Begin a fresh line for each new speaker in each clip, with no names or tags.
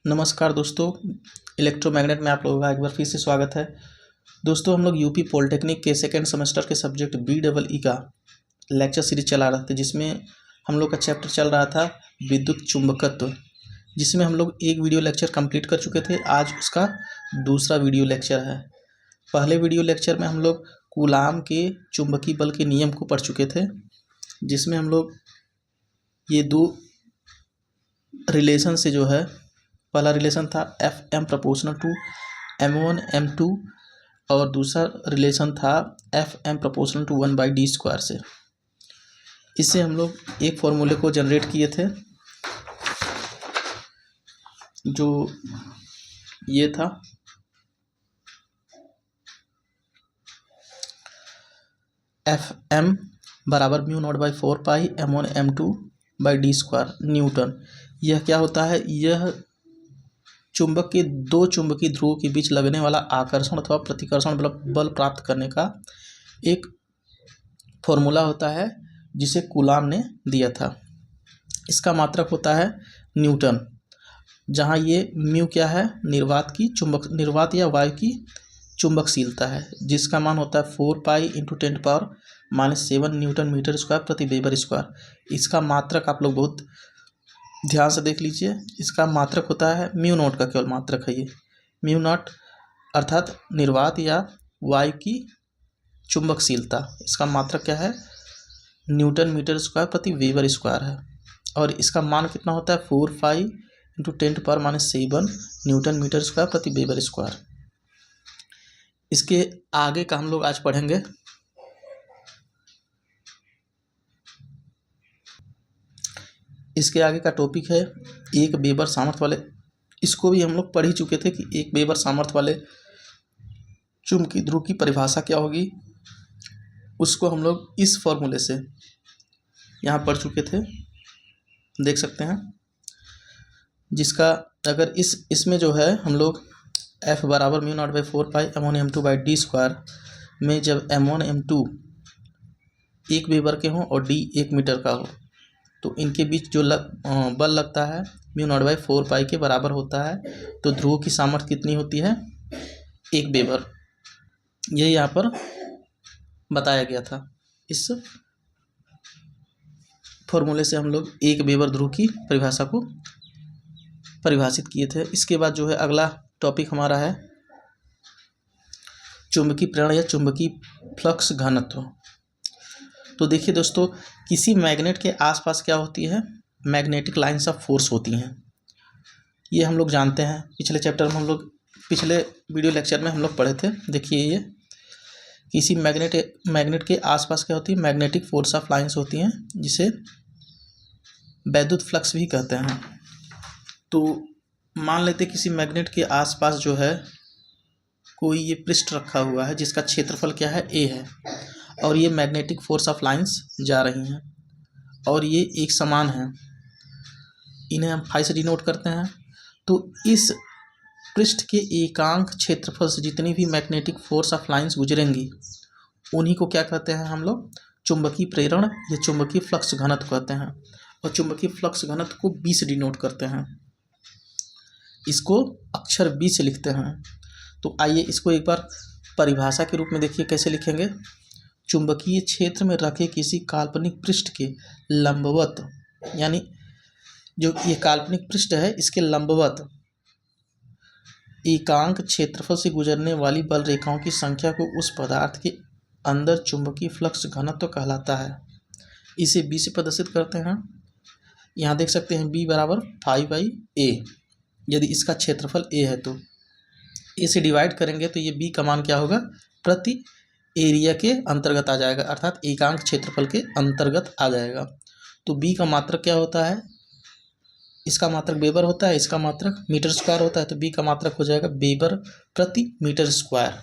नमस्कार दोस्तों, इलेक्ट्रोमैग्नेट में आप लोगों का एक बार फिर से स्वागत है। दोस्तों, हम लोग यूपी पॉलिटेक्निक के सेकेंड सेमेस्टर के सब्जेक्ट BEE का लेक्चर सीरीज चला रहे थे, जिसमें हम लोग का चैप्टर चल रहा था विद्युत चुंबकत्व, जिसमें हम लोग एक वीडियो लेक्चर कंप्लीट कर चुके थे। आज उसका दूसरा वीडियो लेक्चर है। पहले वीडियो लेक्चर में हम लोग कूलाम के चुंबकीय बल के नियम को पढ़ चुके थे, जिसमें हम लोग ये दो रिलेशन से जो है, पहला रिलेशन था Fm proportional to M1 M2 और दूसरा रिलेशन था Fm प्रोपोर्शनल टू 1/d² से। इससे हम लोग एक फॉर्मूले को जनरेट किए थे, जो ये था Fm बराबर μ0/4π M1 M2/d² न्यूटन। यह क्या होता है? यह चुंबक के दो चुंबकीय ध्रुवों के बीच लगने वाला आकर्षण अथवा प्रतिकर्षण बल प्राप्त करने का एक फॉर्मूला होता है, जिसे कूलाम ने दिया था। इसका मात्रक होता है न्यूटन, जहाँ ये म्यू क्या है? निर्वात या वायु की चुंबकशीलता है, जिसका मान होता है 4π × 10⁻⁷ न्यूटन मीटर स्क्वायर प्रति वेबर स्क्वायर। इसका मात्रक आप लोग बहुत ध्यान से देख लीजिए। इसका मात्रक होता है μ0 का, केवल मात्रक है ये μ0, अर्थात निर्वात या वायु की चुंबकशीलता। इसका मात्रक क्या है? न्यूटन मीटर स्क्वायर प्रति वेबर स्क्वायर है। और इसका मान कितना होता है? 4π × 10⁻⁷ न्यूटन मीटर स्क्वायर प्रति वेबर स्क्वायर। इसके आगे का हम लोग आज पढ़ेंगे। इसके आगे का टॉपिक है एक वेबर सामर्थ्य वाले। इसको भी हम लोग पढ़ ही चुके थे कि एक वेबर सामर्थ्य वाले चुंबकीय ध्रुव की परिभाषा क्या होगी। उसको हम लोग इस फॉर्मूले से यहाँ पढ़ चुके थे, देख सकते हैं। जिसका अगर इसमें जो है हम लोग F बराबर μ0/4π M1 M2/d² में जब M1 M2 1 वेबर के हों और D 1 मीटर का हो, तो इनके बीच जो बल लगता है μ0/4π के बराबर होता है। तो ध्रुव की सामर्थ्य कितनी होती है? 1 वेबर। ये यहाँ पर बताया गया था। इस फॉर्मूले से हम लोग 1 वेबर ध्रुव की परिभाषा को परिभाषित किए थे। इसके बाद जो है अगला टॉपिक हमारा है चुंबकीय प्रेरण या चुंबकीय फ्लक्स घनत्व। तो देखिए दोस्तों, किसी मैग्नेट के आसपास क्या होती है? मैग्नेटिक लाइन्स ऑफ फोर्स होती हैं। ये हम लोग जानते हैं, पिछले चैप्टर में पिछले वीडियो लेक्चर में हम लोग पढ़े थे। देखिए, ये किसी मैग्नेट के आसपास क्या होती है? मैग्नेटिक फोर्स ऑफ लाइन्स होती हैं, जिसे वैद्युत फ्लक्स भी कहते हैं। तो मान लेते किसी मैग्नेट के आसपास जो है कोई ये पृष्ठ रखा हुआ है, जिसका क्षेत्रफल क्या है? A है, और ये मैग्नेटिक फोर्स ऑफ लाइन्स जा रही हैं और ये एक समान हैं। इन्हें हम फाई से डिनोट करते हैं। तो इस पृष्ठ के एकांक क्षेत्रफल से जितनी भी मैग्नेटिक फोर्स ऑफ लाइन्स गुजरेंगी, उन्हीं को क्या कहते हैं हम लोग? चुंबकीय प्रेरण या चुंबकीय फ्लक्स घनत्व कहते हैं। और चुंबकीय फ्लक्स घनत्व को B से डिनोट करते हैं। इसको अक्षर B से लिखते हैं। तो आइए इसको एक बार परिभाषा के रूप में देखिए कैसे लिखेंगे। चुंबकीय क्षेत्र में रखे किसी काल्पनिक पृष्ठ के लंबवत, यानी जो ये काल्पनिक पृष्ठ है, इसके लंबवत एकांक क्षेत्रफल से गुजरने वाली बल रेखाओं की संख्या को उस पदार्थ के अंदर चुंबकीय फ्लक्स घनत्व कहलाता है। इसे B से प्रदर्शित करते हैं। यहाँ देख सकते हैं B बराबर 5/A। यदि इसका क्षेत्रफल A है तो A से डिवाइड करेंगे तो ये B का मान क्या होगा? प्रति एरिया के अंतर्गत आ जाएगा, अर्थात एकांक क्षेत्रफल के अंतर्गत आ जाएगा। तो B का मात्रक क्या होता है? इसका मात्रक वेबर होता है, इसका मात्रक मीटर स्क्वायर होता है। तो B का मात्रक हो जाएगा वेबर प्रति मीटर स्क्वायर।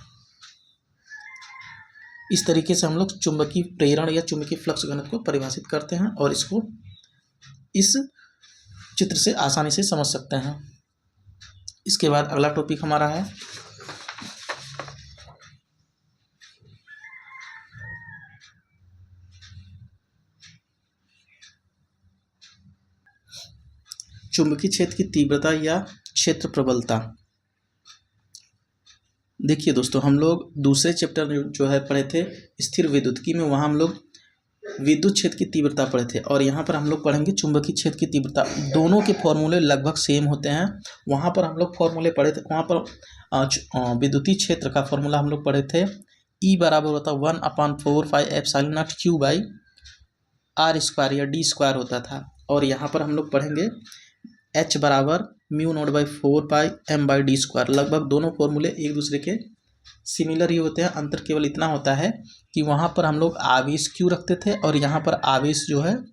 इस तरीके से हम लोग चुंबकीय प्रेरण या चुंबकीय फ्लक्स घनत्व को परिभाषित करते हैं और इसको इस चित्र से आसानी से समझ सकते हैं। इसके बाद अगला टॉपिक हमारा है चुंबकीय क्षेत्र की तीव्रता या क्षेत्र प्रबलता। देखिए दोस्तों, हम लोग दूसरे चैप्टर जो है पढ़े थे स्थिर विद्युतिकी में, वहाँ हम लोग विद्युत क्षेत्र की तीव्रता पढ़े थे, और यहाँ पर हम लोग पढ़ेंगे चुंबकीय क्षेत्र की तीव्रता। दोनों के फॉर्मूले लगभग सेम होते हैं। वहाँ पर हम लोग फॉर्मूले पढ़े थे, वहाँ पर विद्युतीय क्षेत्र का फॉर्मूला हम लोग पढ़े थे, E बराबर होता 1/4πε0 Q/r² या d² होता था। और यहाँ पर हम लोग पढ़ेंगे H बराबर μ0/4πm/d²। लगभग दोनों फॉर्मूले एक दूसरे के सिमिलर ही होते हैं। अंतर केवल इतना होता है कि वहाँ पर हम लोग आवेश Q रखते थे, और यहाँ पर आवेश जो है,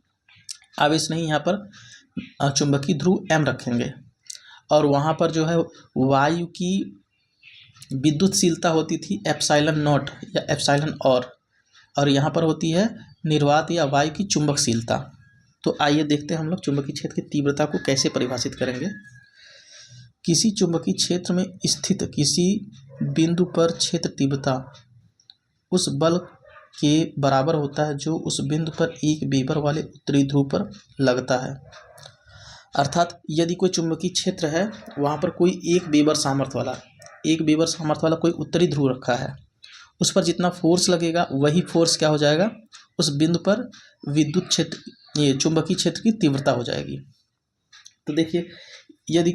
आवेश नहीं, यहाँ पर चुंबकीय ध्रुव M रखेंगे। और वहाँ पर जो है वायु की विद्युतशीलता होती थी ε0 या ε और यहाँ पर होती है निर्वात या वायु की चुंबकशीलता। तो आइए देखते हैं हम लोग चुंबकीय क्षेत्र की तीव्रता को कैसे परिभाषित करेंगे। किसी चुंबकीय क्षेत्र में स्थित किसी बिंदु पर क्षेत्र तीव्रता उस बल के बराबर होता है जो उस बिंदु पर एक वेबर वाले उत्तरी ध्रुव पर लगता है। अर्थात यदि कोई चुंबकीय क्षेत्र है, वहाँ पर कोई एक वेबर सामर्थ्य वाला कोई उत्तरी ध्रुव रखा है, उस पर जितना फोर्स लगेगा वही फोर्स क्या हो जाएगा, उस बिंदु पर विद्युत क्षेत्र, ये चुंबकीय क्षेत्र की तीव्रता हो जाएगी। तो देखिए, यदि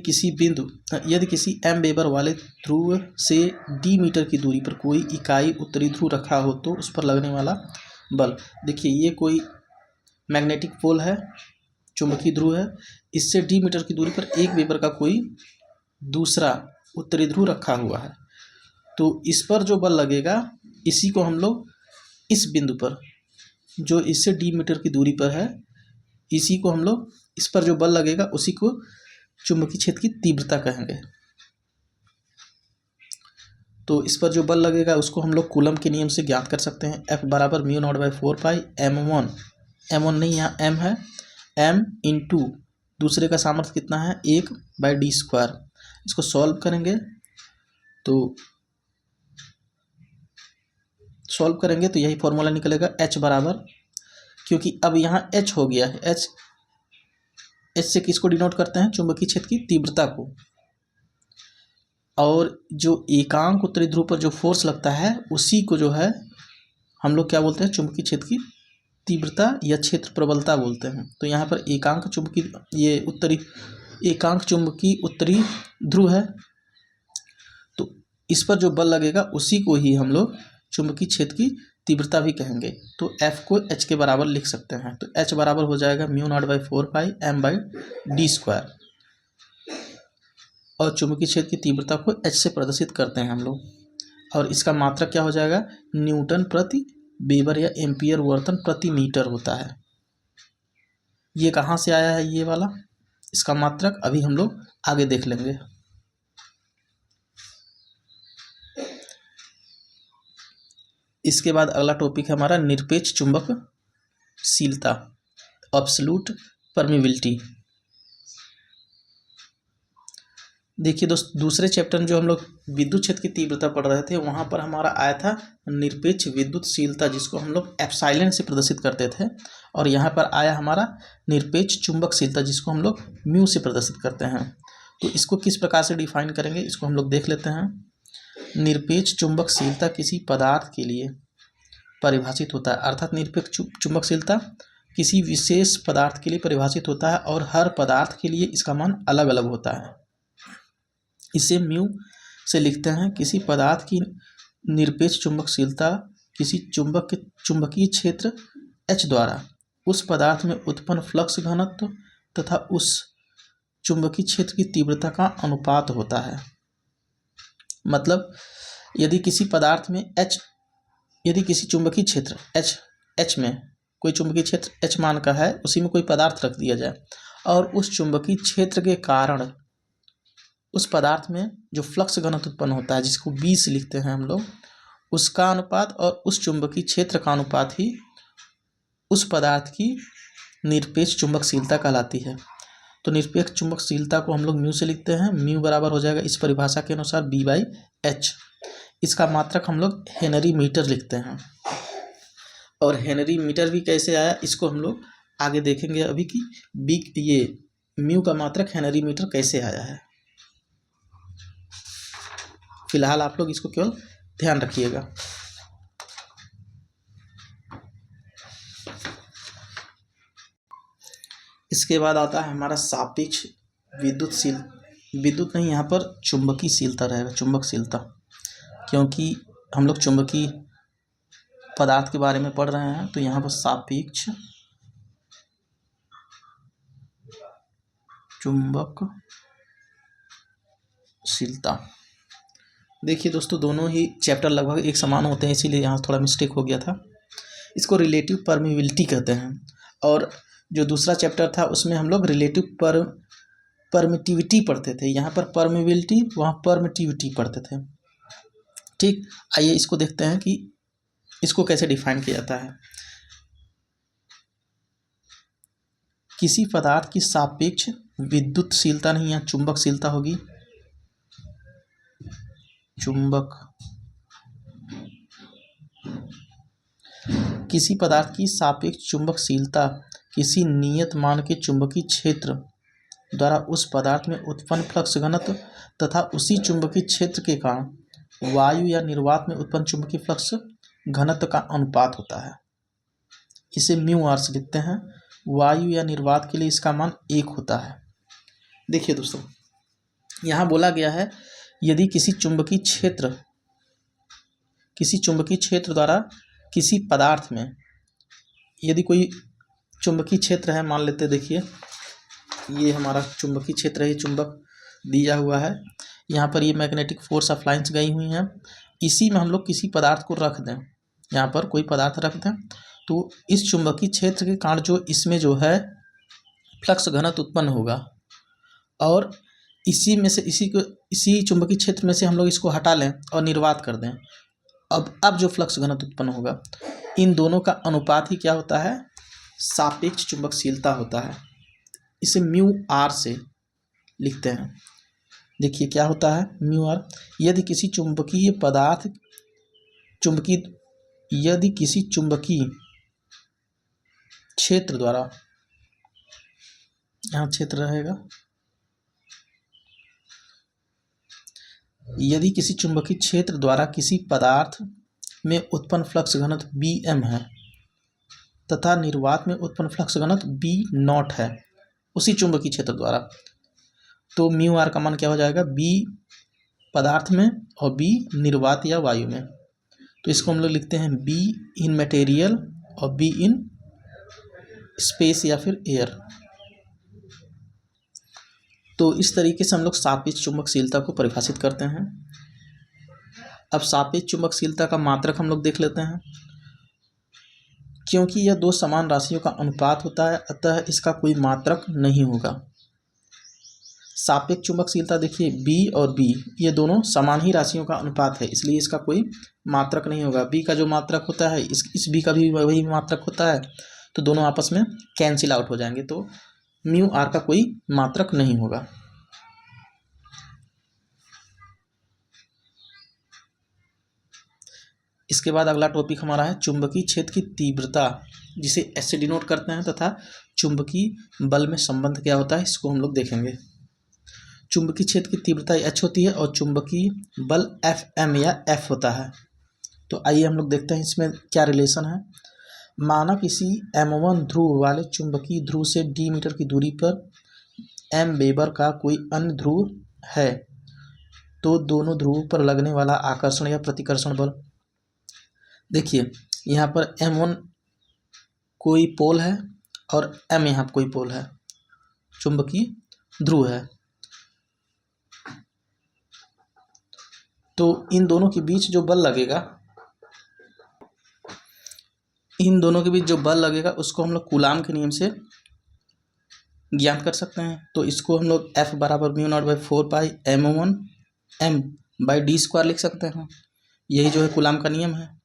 किसी m वेबर वाले ध्रुव से d मीटर की दूरी पर कोई इकाई उत्तरी ध्रुव रखा हो, तो उस पर लगने वाला बल, देखिए ये कोई मैग्नेटिक पोल है, चुंबकीय ध्रुव है, इससे d मीटर की दूरी पर एक वेबर का कोई दूसरा उत्तरी ध्रुव रखा हुआ है। तो इस पर जो बल लगेगा, इसी को हम लोग इस बिंदु पर जो इससे d मीटर की दूरी पर है, इसी को हम लोग, इस पर जो बल लगेगा उसी को चुंबकीय क्षेत्र की तीव्रता कहेंगे। तो इस पर जो बल लगेगा उसको हम लोग कूलम के नियम से ज्ञात कर सकते हैं। F बराबर μ0/4πm1, m1 नहीं, यहाँ m है, m इंटू दूसरे का सामर्थ्य कितना है 1/d²। इसको सॉल्व करेंगे तो यही फॉर्मूला निकलेगा H बराबर, क्योंकि अब यहाँ H हो गया है, H से किसको डिनोट करते हैं, चुंबकीय क्षेत्र की तीव्रता को। और जो एकांक उत्तरी ध्रुव पर जो फोर्स लगता है उसी को जो है हम लोग क्या बोलते हैं, चुंबकीय क्षेत्र की तीव्रता या क्षेत्र प्रबलता बोलते हैं। तो यहाँ पर एकांक चुंबकीय उत्तरी ध्रुव है, तो इस पर जो बल लगेगा उसी को ही हम लोग चुंबकीय क्षेत्र की तीव्रता भी कहेंगे। तो F को H के बराबर लिख सकते हैं। तो H बराबर हो जाएगा μ0/4πm/d²। और चुंबकीय क्षेत्र की तीव्रता को H से प्रदर्शित करते हैं हम लोग, और इसका मात्रक क्या हो जाएगा, न्यूटन प्रति वेबर या एम्पियर वर्तन प्रति मीटर होता है। ये कहाँ से आया है ये वाला, इसका मात्रक अभी हम लोग आगे देख लेंगे। इसके बाद अगला टॉपिक है हमारा निरपेक्ष चुंबकशीलता, एब्सोल्यूट परमिबिलिटी। देखिए दोस्त, दूसरे चैप्टर में जो हम लोग विद्युत क्षेत्र की तीव्रता पढ़ रहे थे, वहाँ पर हमारा आया था निरपेक्ष विद्युतशीलता, जिसको हम लोग एप्सिलॉन से प्रदर्शित करते थे। और यहाँ पर आया हमारा निरपेक्ष चुंबकशीलता, जिसको हम लोग म्यू से प्रदर्शित करते हैं। तो इसको किस प्रकार से डिफाइन करेंगे, इसको हम लोग देख लेते हैं। निरपेक्ष चुंबकशीलता किसी पदार्थ के लिए परिभाषित होता है, अर्थात निरपेक्ष चुंबकशीलता किसी विशेष पदार्थ के लिए परिभाषित होता है, और हर पदार्थ के लिए इसका मान अलग अलग होता है। इसे म्यू से लिखते हैं। किसी पदार्थ की निरपेक्ष चुंबकशीलता किसी चुंबकीय क्षेत्र H द्वारा उस पदार्थ में उत्पन्न फ्लक्स घनत्व तथा उस चुंबकीय क्षेत्र की तीव्रता का अनुपात होता है। मतलब यदि किसी चुंबकीय क्षेत्र H में कोई चुंबकीय क्षेत्र H मान का है, उसी में कोई पदार्थ रख दिया जाए, और उस चुंबकीय क्षेत्र के कारण उस पदार्थ में जो फ्लक्स घनत्व उत्पन्न होता है, जिसको 20 लिखते हैं हम लोग, उसका अनुपात और उस चुंबकीय क्षेत्र का अनुपात ही उस पदार्थ की निरपेक्ष चुंबकशीलता कहलाती है। तो निरपेक्ष चुंबकशीलता को हम लोग म्यू से लिखते हैं। म्यू बराबर हो जाएगा इस परिभाषा के अनुसार B/H। इसका मात्रक हम लोग हेनरी मीटर लिखते हैं। और हेनरी मीटर भी कैसे आया, इसको हम लोग आगे देखेंगे। अभी की ये म्यू का मात्रक हेनरी मीटर कैसे आया है। फिलहाल आप लोग इसको केवल ध्यान रखिएगा। इसके बाद आता है हमारा सापेक्ष विद्युत नहीं, यहाँ पर चुंबकीशीलता रहेगा, चुंबकशीलता, क्योंकि हम लोग चुंबकीय पदार्थ के बारे में पढ़ रहे हैं। तो यहाँ पर सापेक्ष चुंबकशीलता। देखिए दोस्तों, दोनों ही चैप्टर लगभग एक समान होते हैं, इसीलिए यहाँ थोड़ा मिस्टेक हो गया था। इसको रिलेटिव परमिबिलिटी कहते हैं, और जो दूसरा चैप्टर था उसमें हम लोग रिलेटिव परमिटिविटी पढ़ते थे। यहाँ पर परमिबिलिटी, वहाँ परमिटिविटी पढ़ते थे। ठीक, आइए इसको देखते हैं कि इसको कैसे डिफाइन किया जाता है। किसी पदार्थ की सापेक्ष विद्युतशीलता नहीं, या चुंबकशीलता होगी। किसी पदार्थ की सापेक्ष चुंबकशीलता किसी नियत मान के चुंबकीय क्षेत्र द्वारा उस पदार्थ में उत्पन्न फ्लक्स घनत्व तथा उसी चुंबकीय क्षेत्र के कारण वायु या निर्वात में उत्पन्न चुंबकीय फ्लक्स घनत्व का अनुपात होता है। इसे म्यू आर से लिखते हैं। वायु या निर्वात के लिए इसका मान 1 होता है। देखिए दोस्तों, यहाँ बोला गया है यदि किसी चुंबकीय क्षेत्र द्वारा किसी पदार्थ में, यदि कोई चुंबकीय क्षेत्र है, मान लेते, देखिए ये हमारा चुंबकीय क्षेत्र है, ये चुंबक दिया हुआ है, यहाँ पर ये मैग्नेटिक फोर्स ऑफ लाइन्स गई हुई हैं। इसी में हम लोग किसी पदार्थ को रख दें, यहाँ पर कोई पदार्थ रख दें, तो इस चुंबकीय क्षेत्र के कारण जो इसमें जो है फ्लक्स घनत्व उत्पन्न होगा, और इसी में से इसी चुंबकीय क्षेत्र में से हम लोग इसको हटा लें और निर्वात कर दें। अब जो फ्लक्स घनत्व उत्पन्न होगा, इन दोनों का अनुपात ही क्या होता है, सापेक्ष चुंबकशीलता होता है। इसे म्यू आर से लिखते हैं। देखिए क्या होता है म्यू आर। यदि किसी चुंबकीय क्षेत्र द्वारा, यहाँ क्षेत्र रहेगा, यदि किसी चुंबकीय क्षेत्र द्वारा किसी पदार्थ में उत्पन्न फ्लक्स घनत्व Bm है तथा निर्वात में उत्पन्न फ्लक्स घनत्व B नॉट है उसी चुंबकीय क्षेत्र द्वारा, तो म्यू आर का मान क्या हो जाएगा, B पदार्थ में और B निर्वात या वायु में। तो इसको हम लोग लिखते हैं B इन मटेरियल और B इन स्पेस या फिर एयर। तो इस तरीके से हम लोग सापेक्ष चुंबकशीलता को परिभाषित करते हैं। अब सापेक्ष चुंबकशीलता का मात्रक हम लोग देख लेते हैं। क्योंकि यह दो समान राशियों का अनुपात होता है, अतः इसका कोई मात्रक नहीं होगा। सापेक्ष चुंबकशीलता देखिए B और B ये दोनों समान ही राशियों का अनुपात है, इसलिए इसका कोई मात्रक नहीं होगा। B का जो मात्रक होता है इस B का भी वही मात्रक होता है, तो दोनों आपस में कैंसिल आउट हो जाएंगे, तो म्यू आर का कोई मात्रक नहीं होगा। इसके बाद अगला टॉपिक हमारा है चुंबकीय क्षेत्र की तीव्रता, जिसे एस से डिनोट करते हैं, तथा चुंबकीय बल में संबंध क्या होता है इसको हम लोग देखेंगे। चुंबकीय क्षेत्र की तीव्रता H होती है और चुंबकीय बल Fm या F होता है। तो आइए हम लोग देखते हैं इसमें क्या रिलेशन है। माना किसी m1 ध्रुव वाले चुंबकीय ध्रुव से d मीटर की दूरी पर m वेबर का कोई अन्य ध्रुव है, तो दोनों ध्रुवों पर लगने वाला आकर्षण या प्रतिकर्षण बल। देखिए यहाँ पर m1 कोई पोल है और m यहाँ पर कोई पोल है, चुंबकीय ध्रुव है, तो इन दोनों के बीच जो बल लगेगा, उसको हम लोग कूलाम के नियम से ज्ञात कर सकते हैं। तो इसको हम लोग F बराबर mu naught by 4 pi m1 m by D square लिख सकते हैं। यही जो है कूलाम का नियम है।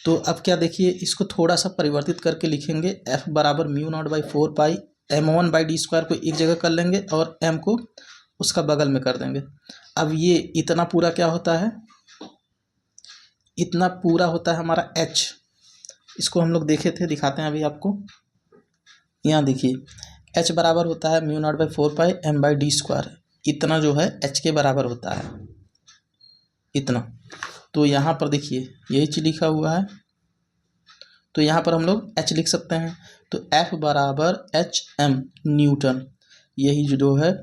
तो अब क्या देखिए, इसको थोड़ा सा परिवर्तित करके लिखेंगे। F बराबर mu naught by 4 pi m1 by D square को एक जगह कर लेंगे और m को उसका बगल में कर देंगे। अब ये इतना पूरा क्या होता है, इतना पूरा होता है हमारा H। इसको हम लोग देखे थे, दिखाते हैं अभी आपको। यहाँ देखिए H बराबर होता है म्यू नॉट बाई 4πm/d²। इतना जो है H के बराबर होता है, इतना। तो यहाँ पर देखिए यही चीज लिखा हुआ है, तो यहाँ पर हम लोग H लिख सकते हैं। तो F बराबर HM न्यूटन, यही जो है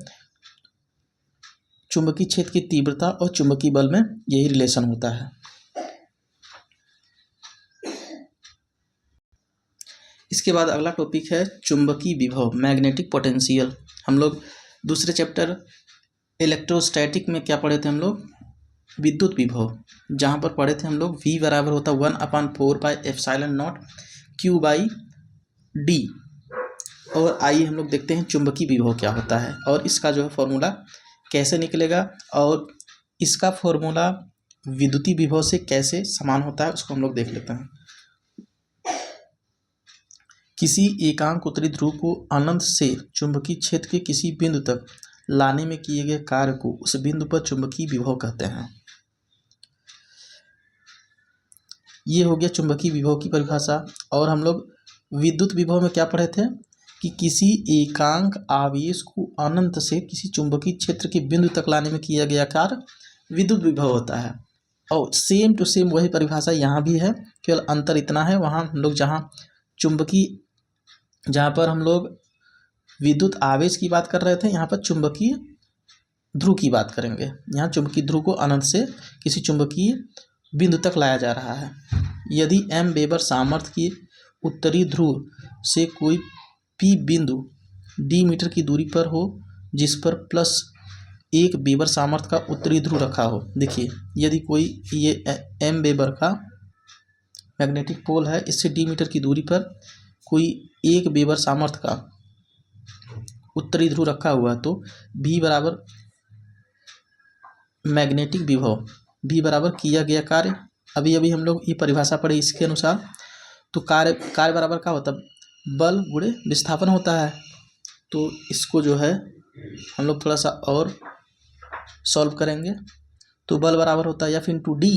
चुंबकीय क्षेत्र की तीव्रता और चुंबकीय बल में यही रिलेशन होता है। इसके बाद अगला टॉपिक है चुंबकीय विभव, मैग्नेटिक पोटेंशियल। हम लोग दूसरे चैप्टर इलेक्ट्रोस्टैटिक में क्या पढ़े थे हम लोग, विद्युत विभव, जहाँ पर पढ़े थे हम लोग V बराबर होता 1/4πε0 Q/d। और आइए हम लोग देखते हैं चुंबकीय विभव क्या होता है और इसका जो है फॉर्मूला कैसे निकलेगा, और इसका फॉर्मूला विद्युतीय विभव से कैसे समान होता है उसको हम लोग देख लेते हैं। किसी एकांक उत्तरी ध्रुव को अनंत से चुंबकीय क्षेत्र के किसी बिंदु तक लाने में किए गए कार्य को उस बिंदु पर चुंबकीय विभव कहते हैं। ये हो गया चुंबकीय विभव की परिभाषा। और हम लोग विद्युत विभव में क्या पढ़े थे कि किसी एकांक आवेश को अनंत से किसी चुंबकीय क्षेत्र के बिंदु तक लाने में किया गया कार्य विद्युत विभव होता है। और सेम टू सेम वही परिभाषा यहाँ भी है, केवल अंतर इतना है वहाँ हम लोग जहाँ पर हम लोग विद्युत आवेश की बात कर रहे थे, यहाँ पर चुंबकीय ध्रुव की बात करेंगे। यहाँ चुंबकीय ध्रुव को अनंत से किसी चुंबकीय बिंदु तक लाया जा रहा है। यदि m वेबर सामर्थ्य की उत्तरी ध्रुव से कोई p बिंदु d मीटर की दूरी पर हो जिस पर +1 वेबर सामर्थ्य का उत्तरी ध्रुव रखा हो। देखिए यदि कोई ये m वेबर का मैग्नेटिक पोल है, इससे d मीटर की दूरी पर कोई 1 वेबर सामर्थ्य का उत्तरी ध्रुव रखा हुआ है, तो V बराबर मैग्नेटिक विभव, V बराबर किया गया कार्य। अभी अभी हम लोग ये परिभाषा पढ़े इसके अनुसार। तो कार्य बराबर क्या होता है, बल गुणे विस्थापन होता है। तो इसको जो है हम लोग थोड़ा सा और सॉल्व करेंगे। तो बल बराबर होता है F इंटू डी।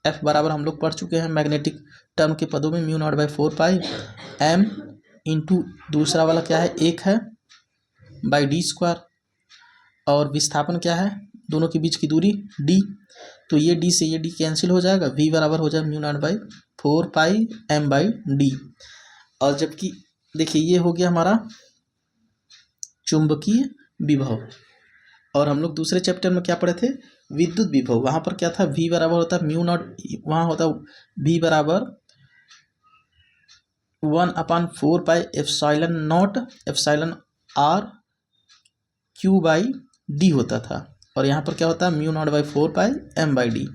F बराबर हम लोग पढ़ चुके हैं मैग्नेटिक टर्म के पदों में mu naught by 4πm into दूसरा वाला क्या है 1 है बाई d², और विस्थापन क्या है दोनों के बीच की दूरी d। तो ये d से ये d कैंसिल हो जाएगा, V बराबर हो जाएगा म्यू नॉट बाई 4πm/d। और जबकि देखिए ये हो गया हमारा चुंबकीय विभव। और हम लोग दूसरे चैप्टर में क्या पढ़े थे, विद्युत विभव। वहाँ पर क्या था, V बराबर होता म्यू नॉट, वहाँ होता V बराबर 1/4πε0 Q/d होता था। और यहाँ पर क्या होता है म्यू नॉट बाई 4πm/d।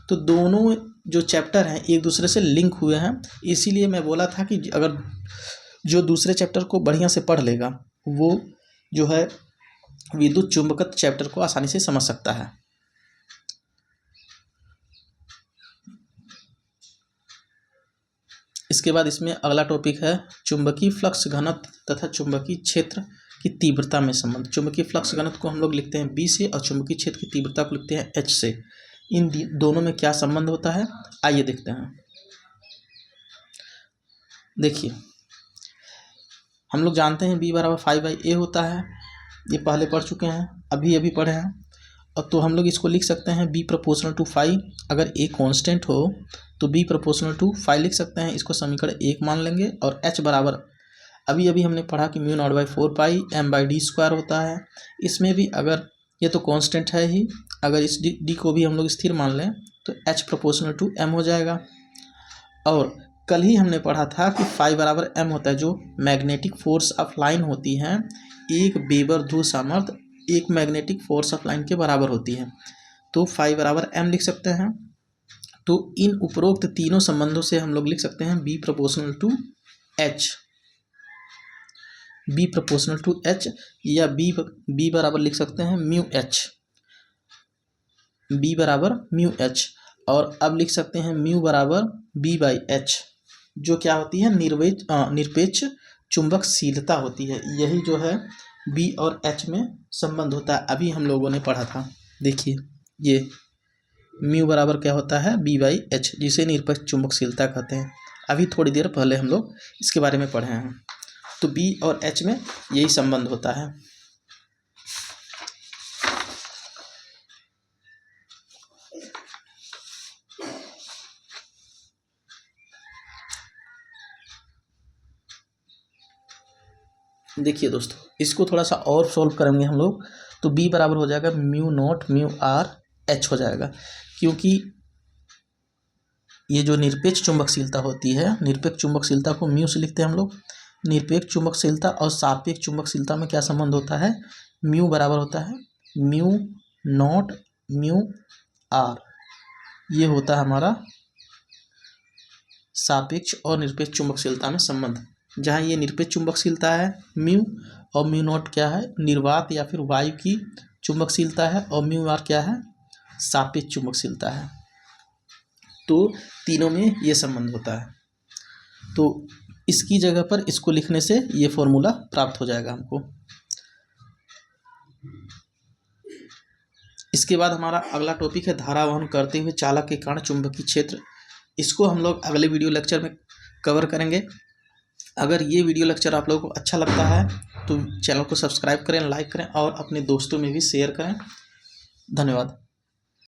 तो दोनों जो चैप्टर हैं एक दूसरे से लिंक हुए हैं, इसीलिए मैं बोला था कि अगर जो दूसरे चैप्टर को बढ़िया से पढ़ लेगा वो जो है विद्युत चुंबकत्व चैप्टर को आसानी से समझ सकता है। इसके बाद इसमें अगला टॉपिक है चुंबकीय फ्लक्स घनत्व तथा चुंबकीय क्षेत्र की तीव्रता में संबंध। चुंबकीय फ्लक्स घनत्व को हम लोग लिखते हैं B से और चुंबकीय क्षेत्र की तीव्रता को लिखते हैं H से। इन दोनों में क्या संबंध होता है आइए देखते हैं। देखिए हम लोग जानते हैं B बराबर 5/a होता है, ये पहले पढ़ चुके हैं, अभी पढ़े हैं। और तो हम लोग इसको लिख सकते हैं B प्रोपोर्शनल टू 5। अगर a कांस्टेंट हो तो B प्रोपोर्शनल टू 5 लिख सकते हैं, इसको समीकरण 1 मान लेंगे। और H बराबर अभी हमने पढ़ा कि म्यू नॉट बाई 4πm/d² होता है। इसमें भी अगर ये तो कांस्टेंट है ही, अगर इस d को भी हम लोग स्थिर मान लें तो H प्रोपोर्शनल टू m हो जाएगा। और कल ही हमने पढ़ा था कि फाई बराबर m होता है, जो मैग्नेटिक फोर्स ऑफ लाइन होती है, 1 वेबर ध्रुव सामर्थ्य एक मैग्नेटिक फोर्स ऑफ लाइन के बराबर होती है। तो फाई बराबर m लिख सकते हैं। तो इन उपरोक्त तीनों संबंधों से हम लोग लिख सकते हैं B proportional to H, B proportional to H, या B बराबर लिख सकते हैं म्यू H, B बराबर म्यू H। और अब लिख सकते हैं म्यू बराबर B/H, जो क्या होती है निरपेक्ष चुंबकशीलता होती है। यही जो है B और H में संबंध होता है, अभी हम लोगों ने पढ़ा था। देखिए ये म्यू बराबर क्या होता है B/H, जिसे निरपेक्ष चुंबकशीलता कहते हैं। अभी थोड़ी देर पहले हम लोग इसके बारे में पढ़े हैं। तो बी और एच में यही संबंध होता है। देखिए दोस्तों, इसको थोड़ा सा और सॉल्व करेंगे हम लोग, तो बी बराबर हो जाएगा mu naught mu R H हो जाएगा, क्योंकि ये जो निरपेक्ष चुंबकशीलता होती है, निरपेक्ष चुंबकशीलता को म्यू से लिखते हैं हम लोग। निरपेक्ष चुंबकशीलता और सापेक्ष चुंबकशीलता में क्या संबंध होता है, म्यू बराबर होता है म्यू नॉट म्यू आर, ये होता है हमारा सापेक्ष और निरपेक्ष चुंबकशीलता में संबंध। जहाँ ये निरपेक्ष चुंबकशीलता है म्यू, और म्यू नॉट क्या है, निर्वात या फिर वायु की चुंबकशीलता है, और म्यू आर क्या है, सापेक्ष चुंबकशीलता है। तो तीनों में ये संबंध होता है। तो इसकी जगह पर इसको लिखने से ये फॉर्मूला प्राप्त हो जाएगा हमको। इसके बाद हमारा अगला टॉपिक है धारा वहन करते हुए चालक के कारण चुंबकीय क्षेत्र। इसको हम लोग अगले वीडियो लेक्चर में कवर करेंगे। अगर ये वीडियो लेक्चर आप लोगों को अच्छा लगता है तो चैनल को सब्सक्राइब करें, लाइक करें और अपने दोस्तों में भी शेयर करें। धन्यवाद।